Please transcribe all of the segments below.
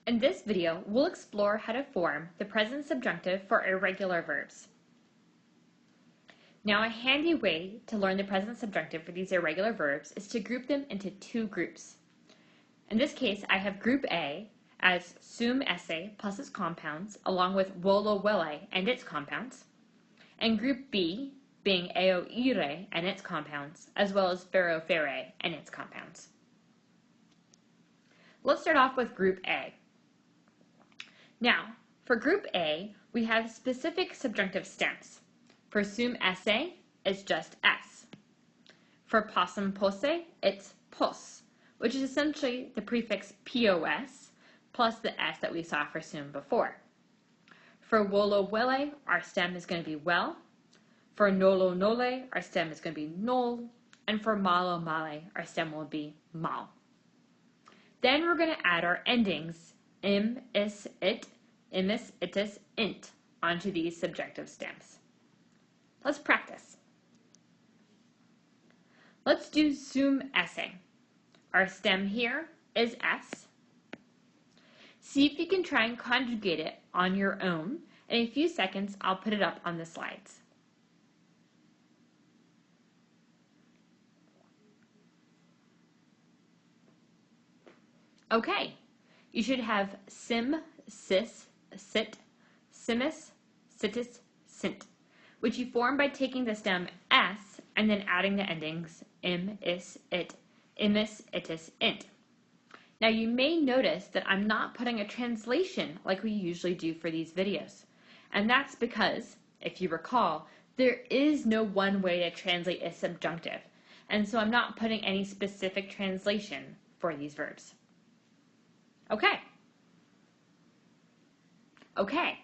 In this video, we'll explore how to form the present subjunctive for irregular verbs. Now, a handy way to learn the present subjunctive for these irregular verbs is to group them into two groups. In this case, I have group A as sum esse plus its compounds, along with volo vele and its compounds, and group B being eo ire and its compounds, as well as fero fere and its compounds. Let's start off with group A. Now, for group A, we have specific subjunctive stems. For sum esse, it's just s. For possum posse, it's pos, which is essentially the prefix pos plus the s that we saw for sum before. For volo vele, our stem is going to be well. For nolo nole, our stem is going to be nol. And for malo male, our stem will be mal. Then we're going to add our endings im, is, it, imis, itis, int onto these subjunctive stems. Let's practice. Let's do sum esse. Our stem here is s. See if you can try and conjugate it on your own. In a few seconds, I'll put it up on the slides. Okay, you should have sim, sis, sit, simis, sitis, sint, which you form by taking the stem s and then adding the endings im, is, it, imis, itis, int. Now you may notice that I'm not putting a translation like we usually do for these videos. And that's because, if you recall, there is no one way to translate a subjunctive. And so I'm not putting any specific translation for these verbs. Okay,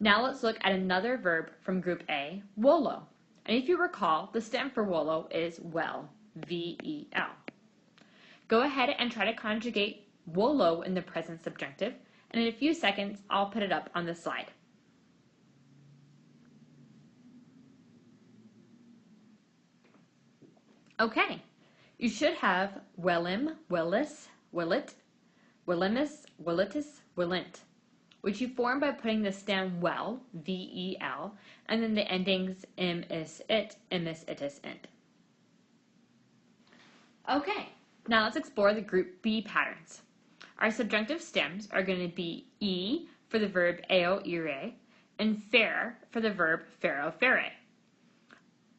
now let's look at another verb from group A, volo. And if you recall, the stem for volo is well, V-E-L. Go ahead and try to conjugate volo in the present subjunctive, and in a few seconds, I'll put it up on the slide. Okay, you should have wellim, wellis, willit, willimus, willitus, willint, which you form by putting the stem well, V-E-L, and then the endings im, is, it, imis, itis, int. Okay, now let's explore the group B patterns. Our subjunctive stems are going to be e for the verb eo ire and fer for the verb fero fere.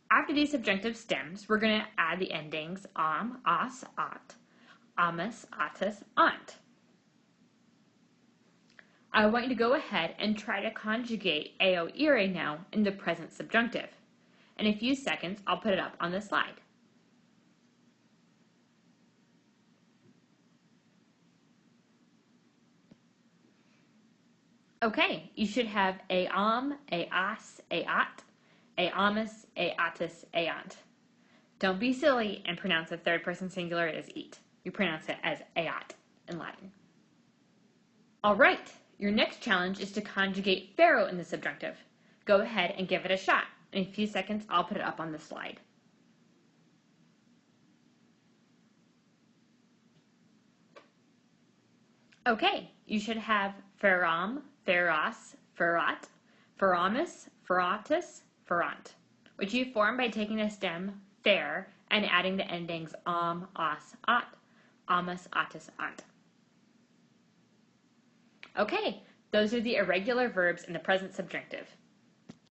After these subjunctive stems, we're going to add the endings am, as, at, amis, atis, ant. I want you to go ahead and try to conjugate eo ire now in the present subjunctive. In a few seconds, I'll put it up on the slide. Okay, you should have am, as, at, amis, atis, ant. Don't be silly and pronounce the third person singular as eat. You pronounce it as aat in Latin. All right, your next challenge is to conjugate fero in the subjunctive. Go ahead and give it a shot. In a few seconds, I'll put it up on the slide. Okay, you should have feram, feras, ferat, feramis, feratus, ferant, which you form by taking the stem fer and adding the endings am, as, at, amis, atis, ant. Okay, those are the irregular verbs in the present subjunctive.